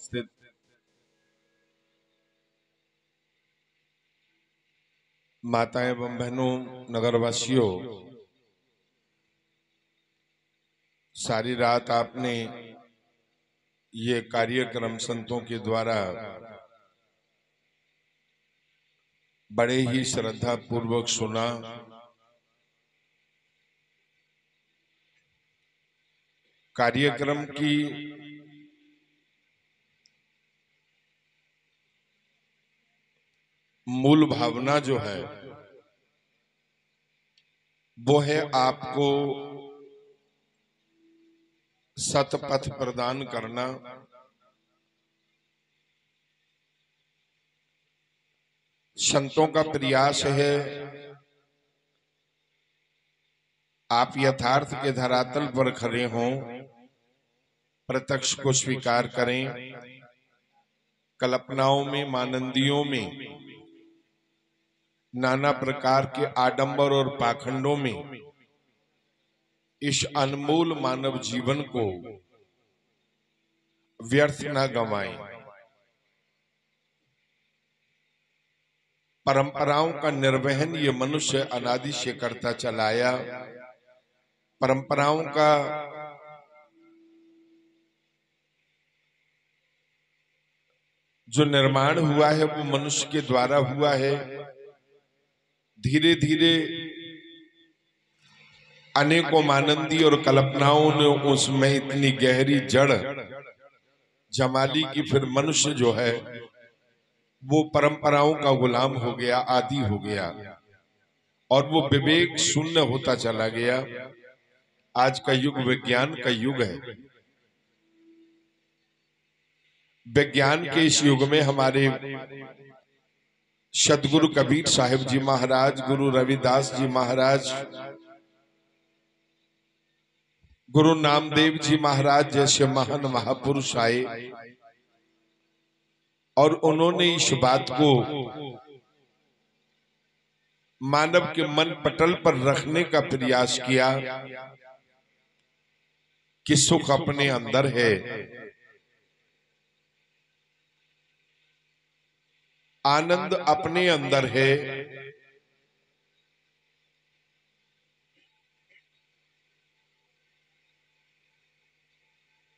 उपस्थित माता एवं बहनों, नगरवासियों, सारी रात आपने ये कार्यक्रम संतों के द्वारा बड़े ही श्रद्धा पूर्वक सुना। कार्यक्रम की मूल भावना जो है वो है आपको सतपथ प्रदान करना, संतों का प्रयास है आप यथार्थ के धरातल पर खड़े हों, प्रत्यक्ष को स्वीकार करें, कल्पनाओं में, मानंदियों में, नाना प्रकार के आडंबर और पाखंडों में इस अनमोल मानव जीवन को व्यर्थ न गंवाएं। परंपराओं का निर्वहन ये मनुष्य अनादि से करता चलाया। परंपराओं का जो निर्माण हुआ है वो मनुष्य के द्वारा हुआ है। धीरे धीरे अनेकों मानंदी और कल्पनाओं ने उसमें इतनी गहरी जड़ जमा ली कि फिर मनुष्य जो है वो परंपराओं का गुलाम हो गया, आदी हो गया और वो विवेक शून्य होता चला गया। आज का युग विज्ञान का युग है। विज्ञान के इस युग में हमारे सदगुरु कबीर साहिब जी महाराज, गुरु रविदास जी महाराज, गुरु नामदेव जी महाराज जैसे महान महापुरुष आए और उन्होंने इस बात को मानव के मन पटल पर रखने का प्रयास किया कि सुख अपने अंदर है, आनंद अपने अंदर है,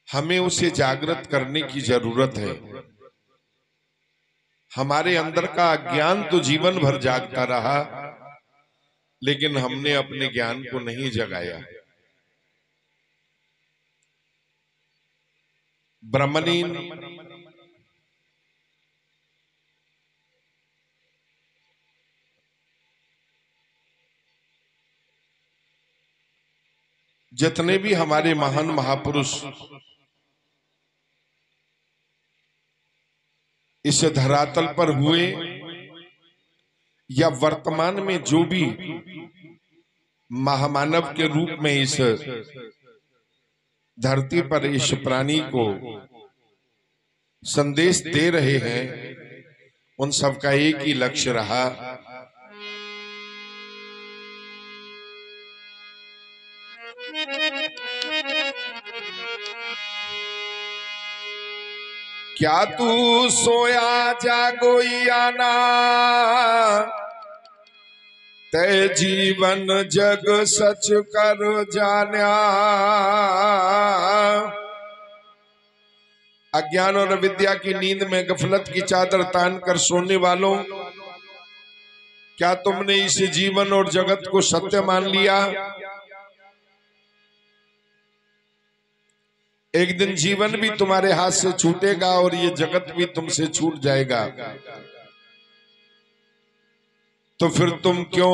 हमें उसे जागृत करने की जरूरत है। हमारे अंदर का अज्ञान तो जीवन भर जागता रहा, लेकिन हमने अपने ज्ञान को नहीं जगाया। ब्रह्मलीन जितने भी हमारे महान महापुरुष इस धरातल पर हुए या वर्तमान में जो भी महामानव के रूप में इस धरती पर इस प्राणी को संदेश दे रहे हैं, उन सबका एक ही लक्ष्य रहा, क्या तू सोया जागोई आना, ते जीवन जग सच कर जाना। अज्ञान और अविद्या की नींद में गफलत की चादर तान कर सोने वालों, क्या तुमने इस जीवन और जगत को सत्य मान लिया? एक दिन जीवन भी तुम्हारे हाथ से छूटेगा और ये जगत भी तुमसे छूट जाएगा। तो फिर तुम क्यों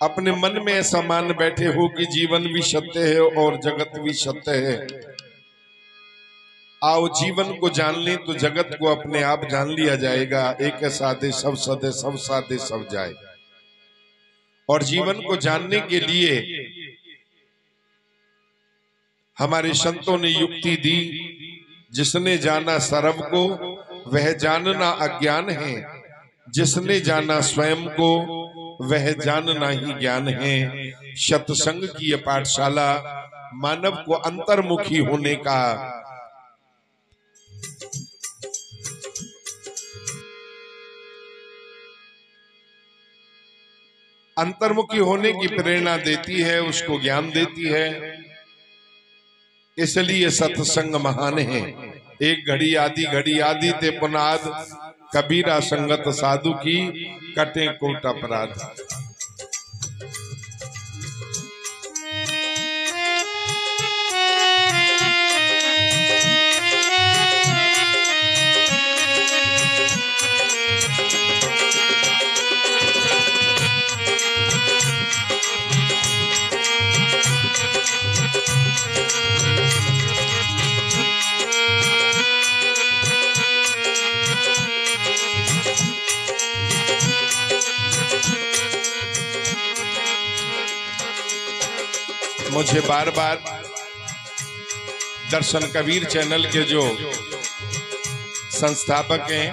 अपने मन में ऐसा मान बैठे हो कि जीवन भी सत्य है और जगत भी सत्य है? आओ जीवन को जान लें तो जगत को अपने आप जान लिया जाएगा। एक साधे सब सदे, सब साधे सब जाए। और जीवन को जानने के लिए हमारे संतों ने युक्ति दी, जिसने जाना सर्व को वह जानना अज्ञान है, जिसने जाना स्वयं को वह जानना ही ज्ञान है। सत्संग की यह पाठशाला मानव को अंतर्मुखी होने का, अंतर्मुखी होने की प्रेरणा देती है, उसको ज्ञान देती है। इसलिए सत्संग महान है। एक घड़ी आदि ते पुनाद, कबीरा संगत साधु की कटे कोट अपराध। मुझे बार बार दर्शन कबीर चैनल के जो संस्थापक हैं,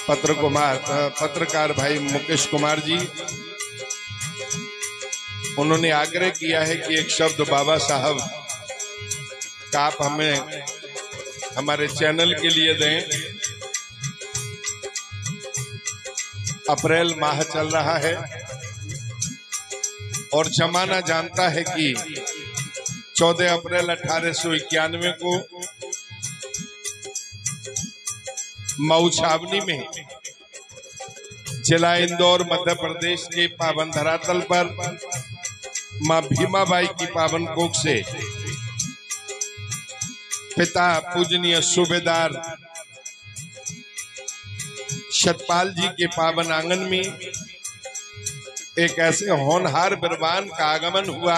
पत्रकार भाई मुकेश कुमार जी, उन्होंने आग्रह किया है कि एक शब्द बाबा साहब का आप हमें हमारे चैनल के लिए दें। अप्रैल माह चल रहा है और जमाना जानता है कि 14 अप्रैल 1891 को मऊ छावनी में जिला इंदौर मध्य प्रदेश के पावन धरातल पर मां भीमाबाई की पावन कोख से पिता पूजनीय सूबेदार सतपाल जी के पावन आंगन में एक ऐसे होनहार विद्वान का आगमन हुआ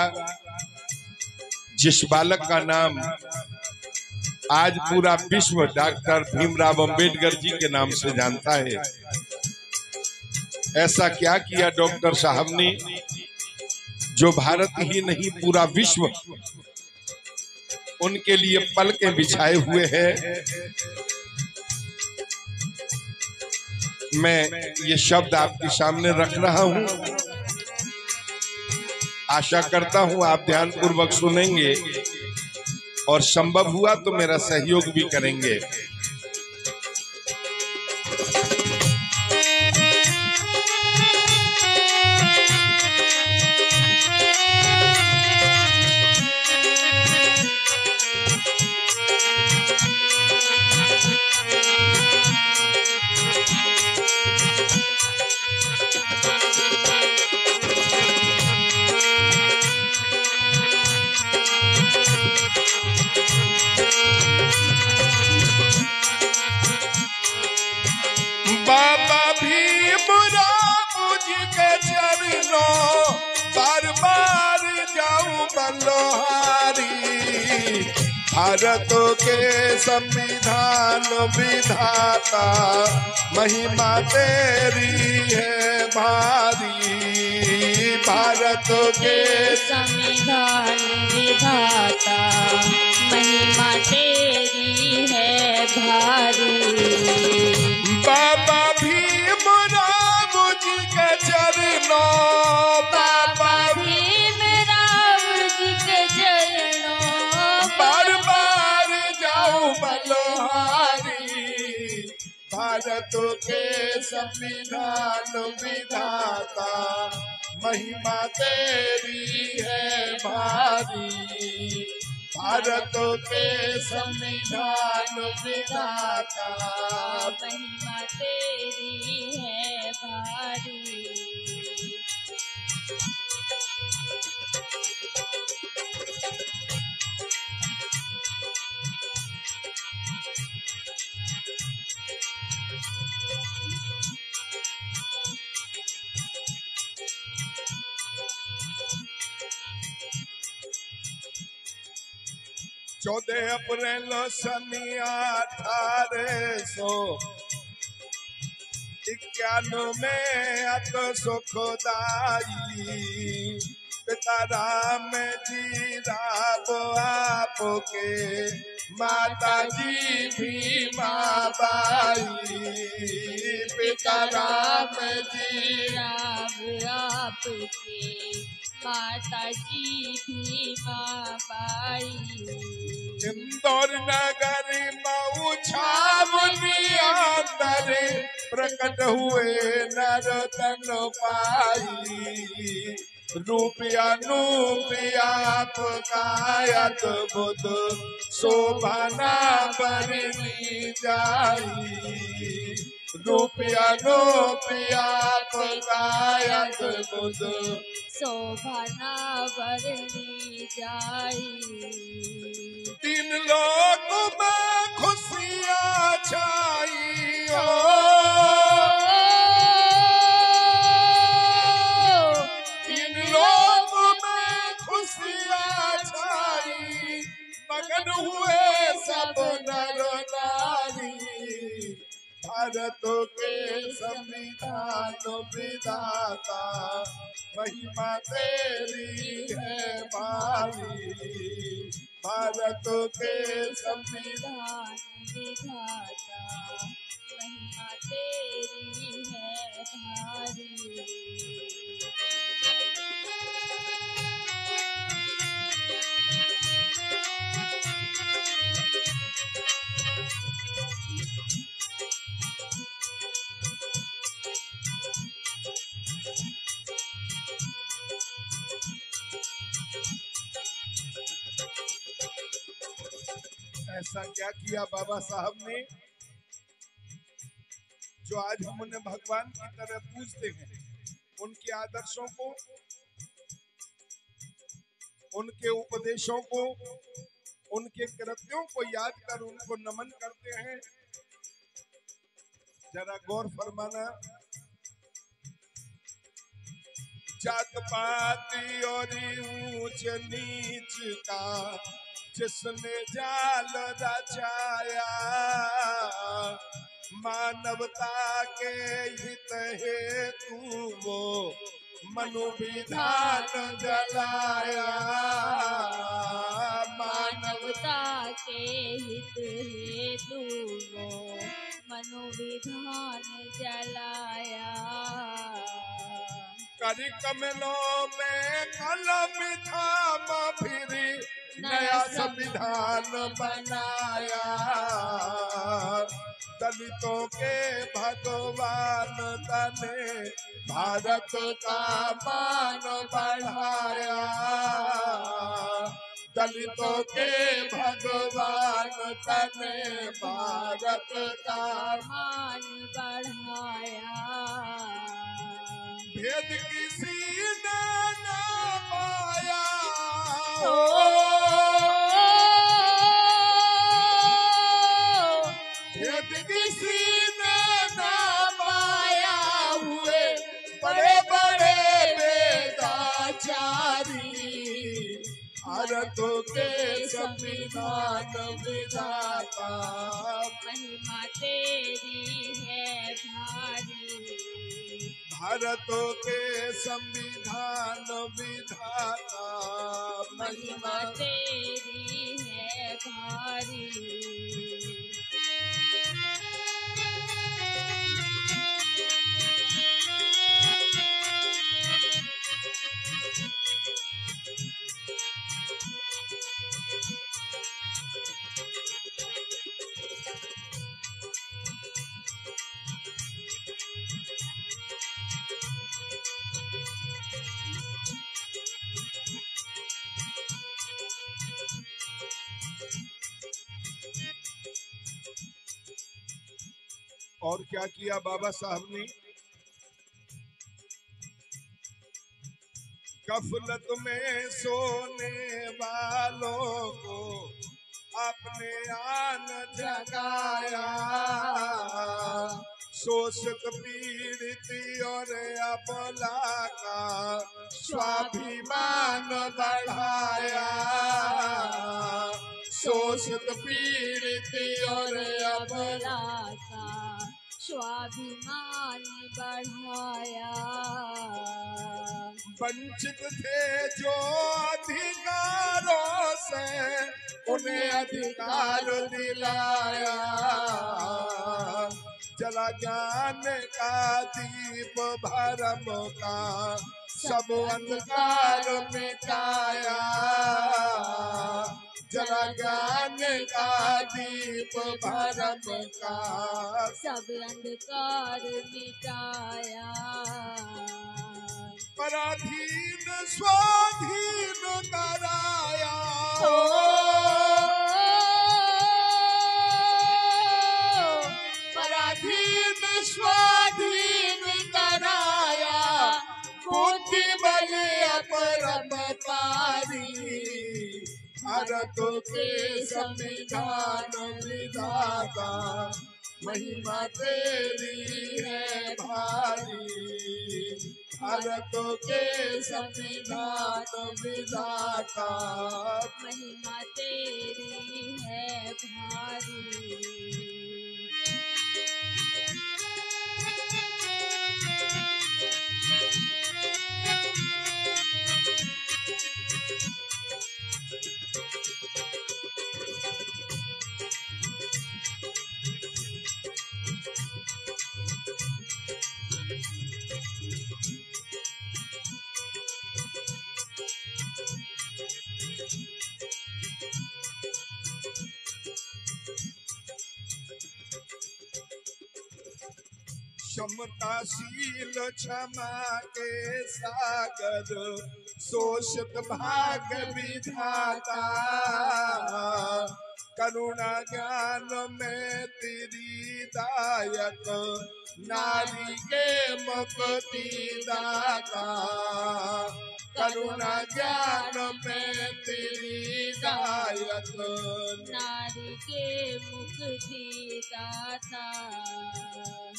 जिस बालक का नाम आज पूरा विश्व डॉक्टर भीमराव अंबेडकर जी के नाम से जानता है। ऐसा क्या किया डॉक्टर साहब ने जो भारत ही नहीं पूरा विश्व उनके लिए पलकें बिछाए हुए है। मैं ये शब्द आपके सामने रख रहा हूं, आशा करता हूं आप ध्यानपूर्वक सुनेंगे और संभव हुआ तो मेरा सहयोग भी करेंगे। भारत के संविधान विधाता महिमा तेरी है भारी। भारत के संविधान विधाता महिमा तेरी है भारी। बाबा भीमराव जी के चरणों, बाबा भीमराव जी के चरणों बार बार जाऊं बलहारी। भारत के संविधान विधाता महिमा तेरी है भारी। भारत के संविधान विधाता महिमा तेरी है भारी। चौदह अप्रैल सन 1891 अत सुखदाई। पिता राम जी राव आप आपके माता जी भीमा बाई पिता राम जी राम आपके माता जी भीमा बाई इंदौर नगर मऊ छावनी अंदर प्रकट हुए नरतन पाई रूपिया नूपिया पकायत बुध शोभना बरनी जाई रूपिया नूपिया पकायत बुध शोभना बरनी जाई तीन लोग में खुशियाँ छाई हो तीन लोग में खुशियाँ छाई मगन हुए सब नर नारी भारत के संविधान विधाता महिमा तेरी है भारी भारत के संविधान विधाता महिमा तेरी है भारी ऐसा क्या किया बाबा साहब ने जो आज हम उन्हें भगवान की तरह पूजते हैं। उनके आदर्शों को, उनके उपदेशों को, उनके कृत्यों को याद कर उनको नमन करते हैं। जरा गौर फरमाना। जात पात और ऊंच नीच का जिसने जाल रचाया मानवता के हित हेतु वो मनु विधान जलाया मानवता के हित हेतु वो मनु विधान जलाया कर कमलों में कलम थाम फिर नया संविधान बनाया दलितों के भगवान तने भारत का मान बढ़ाया दलितों के भगवान तने भारत का मान बढ़ाया भेद किसी ने न पाया भेद किसी ने न पाया हुए बड़े बड़े वेदाचारी भारतों के संविधान विधाता महिमा तेरी है भारी भारतों के संविधान विधाता महिमा तेरी है भारी और क्या किया बाबा साहब ने? गफलत में सोने वालों को अपने आन जगाया शोषित पीड़ित और अबला का स्वाभिमान बढ़ाया शोषित पीड़ित और अबला का स्वाभिमान बढ़ाया वंचित थे जो अधिकारों से उन्हें अधिकार दिलाया, जला ज्ञान का दीप भरम का सब अंधकार मिटाया, जला ज्ञान का दीप भरम का सब अंधकार मिटाया। पराधीन स्वाधीन कराया, पराधीन स्वाधीन कराया, बुद्धि बल अपरमकारी, भारत के संविधान विधाता, महिमा तेरी है भारी, भारत के संविधान विधाता, महिमा तेरी है भारी। क्षमताशील क्षमा के सागर, शोषित भाग विधाता, करुणा ज्ञान में तेरी दायक, नारी के मुक्ति दाता, करुणा ज्ञान में तेरी दायक, नारी के मुक्ति दाता,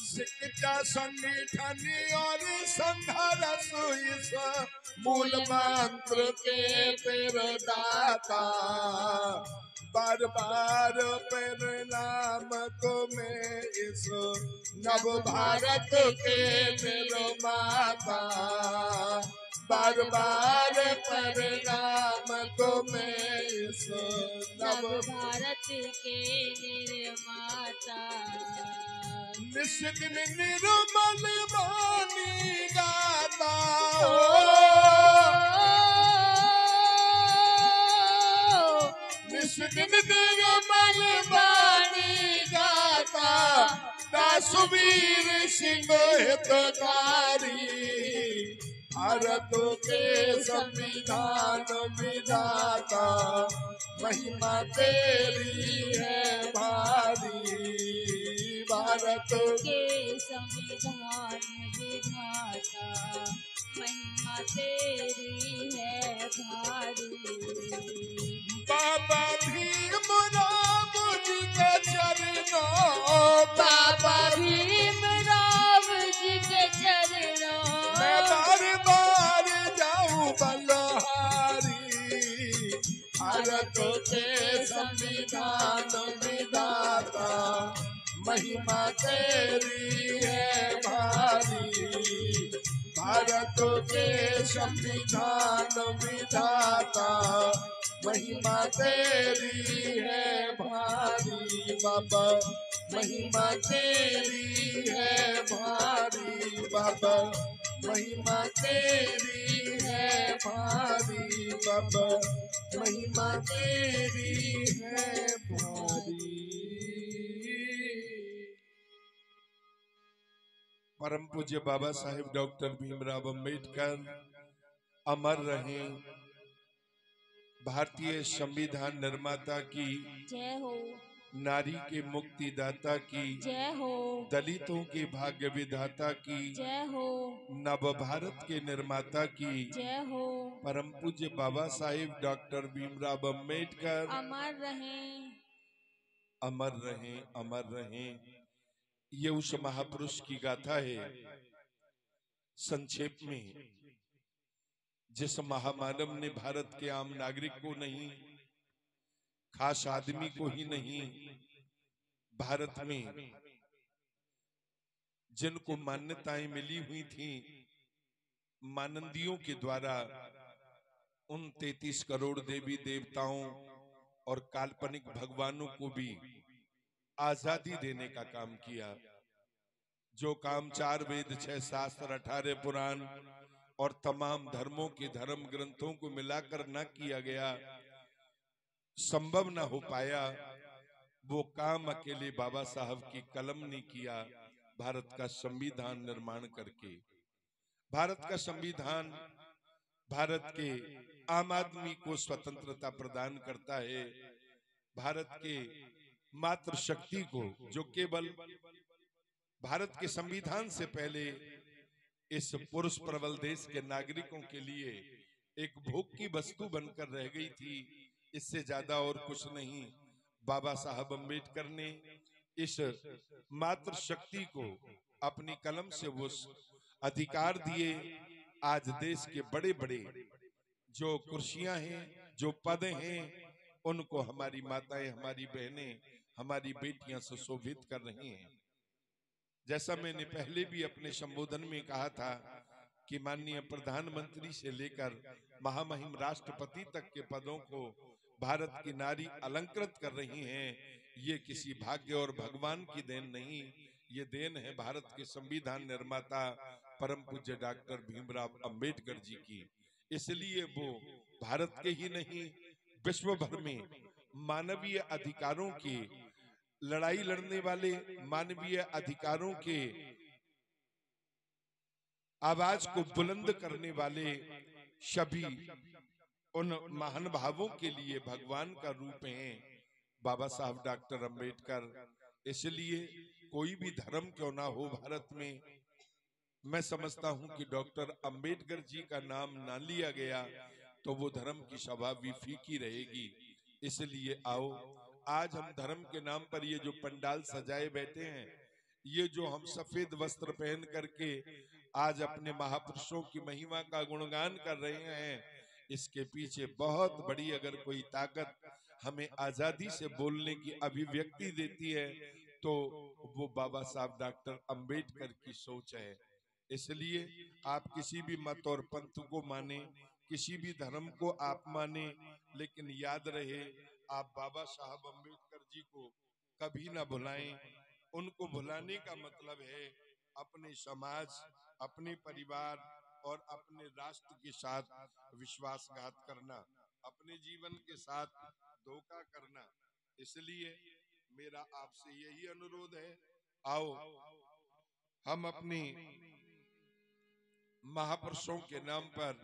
शिक्षा संगठन और संघर्ष इस मूल मंत्र के प्रेरदाता, बार बार परिणाम को मैं इस नव भारत के निर्माता, बार बार परिणाम को मैं इस नव भारत के निर्माता, निष्दिन निर्मल वाणी गाता, निष्दिन निर्मल वाणी गाता, दासवीर सिंह हितकारी, भारत के संविधान विधाता, महिमा तेरी है भारी, भारत के संविधान विधाता, महिमा तेरी है भारी। बाबा भीमराव जी के चरणों, बाबा भीमराव जी के चरणों, मैं बार बार जाऊं बलहारी, भारत के संविधान विधाता, महिमा तेरी है भारी, भारत के संविधान विधाता, महिमा तेरी है भारी, बाबा महिमा तेरी है भारी, बाबा महिमा तेरी है भारी, बाबा महिमा तेरी है भारी। परम पूज्य बाबा साहेब डॉक्टर भीमराव अंबेडकर अमर रहें। भारतीय संविधान निर्माता की जय हो, नारी के मुक्तिदाता की जय हो, दलितों के भाग्य विधाता की जय हो, नव भारत के निर्माता की जय हो। परम पूज्य बाबा साहेब डॉक्टर भीमराव अंबेडकर अमर रहें, अमर रहें, अमर रहें। ये उस महापुरुष की गाथा है। संक्षेप में, जिस महामानव ने भारत के आम नागरिक को नहीं, खास आदमी को ही नहीं, भारत में जिनको मान्यताएं मिली हुई थी मानंदियों के द्वारा, उन 33 करोड़ देवी देवताओं और काल्पनिक भगवानों को भी आजादी देने का काम किया। जो काम 4 वेद 6 शास्त्र 18 पुराण और तमाम धर्मों के धर्म ग्रंथों को मिलाकर न किया गया, संभव न हो पाया, वो काम अकेले बाबा साहब की कलम ने किया। भारत का संविधान निर्माण करके, भारत का संविधान भारत के आम आदमी को स्वतंत्रता प्रदान करता है। भारत के मात्र शक्ति को, जो केवल भारत के संविधान से पहले इस पुरुष प्रबल देश के नागरिकों के लिए एक भोग की वस्तु बनकर रह गई थी, इससे ज्यादा और कुछ नहीं, बाबा साहब अम्बेडकर ने इस मात्र शक्ति को अपनी कलम से वो अधिकार दिए। आज देश के बड़े बड़े जो कुर्सियां हैं, जो पद हैं, उनको हमारी माताएं, हमारी बहनें, हमारी बेटियां सुशोभित कर रही हैं। जैसा मैंने पहले भी अपने संबोधन में कहा था कि माननीय प्रधानमंत्री से लेकर महामहिम राष्ट्रपति तक के पदों को भारत की नारी अलंकृत कर रही हैं। ये किसी भाग्य और भगवान की देन नहीं, ये देन है भारत के संविधान निर्माता परम पूज्य डॉक्टर भीमराव अंबेडकर जी की। इसलिए वो भारत के ही नहीं, विश्व भर में मानवीय अधिकारों की लड़ाई लड़ने वाले, मानवीय अधिकारों के आवाज को बुलंद करने वाले सभी उन महानुभावों के लिए भगवान का रूप हैं बाबा साहब डॉक्टर अंबेडकर। इसलिए कोई भी धर्म क्यों ना हो भारत में, मैं समझता हूं कि डॉक्टर अंबेडकर जी का नाम ना लिया गया तो वो धर्म की शोभा भी फीकी रहेगी। इसलिए आओ, आज हम धर्म के नाम पर ये जो पंडाल सजाए बैठे हैं, ये जो हम सफेद वस्त्र पहन करके आज अपने महापुरुषों की महिमा का गुणगान कर रहे हैं, इसके पीछे बहुत बड़ी अगर कोई ताकत हमें आजादी से बोलने की अभिव्यक्ति देती है तो वो बाबा साहब डॉक्टर अंबेडकर की सोच है। इसलिए आप किसी भी मत और पंथ को माने, किसी भी धर्म को आप माने, लेकिन याद रहे आप बाबा साहब अंबेडकर जी को कभी ना भुलाएं। उनको भुलाने का मतलब है अपने समाज, अपने परिवार और अपने राष्ट्र के साथ विश्वासघात करना, अपने जीवन के साथ धोखा करना। इसलिए मेरा आपसे यही अनुरोध है, आओ हम अपने महापुरुषों के नाम पर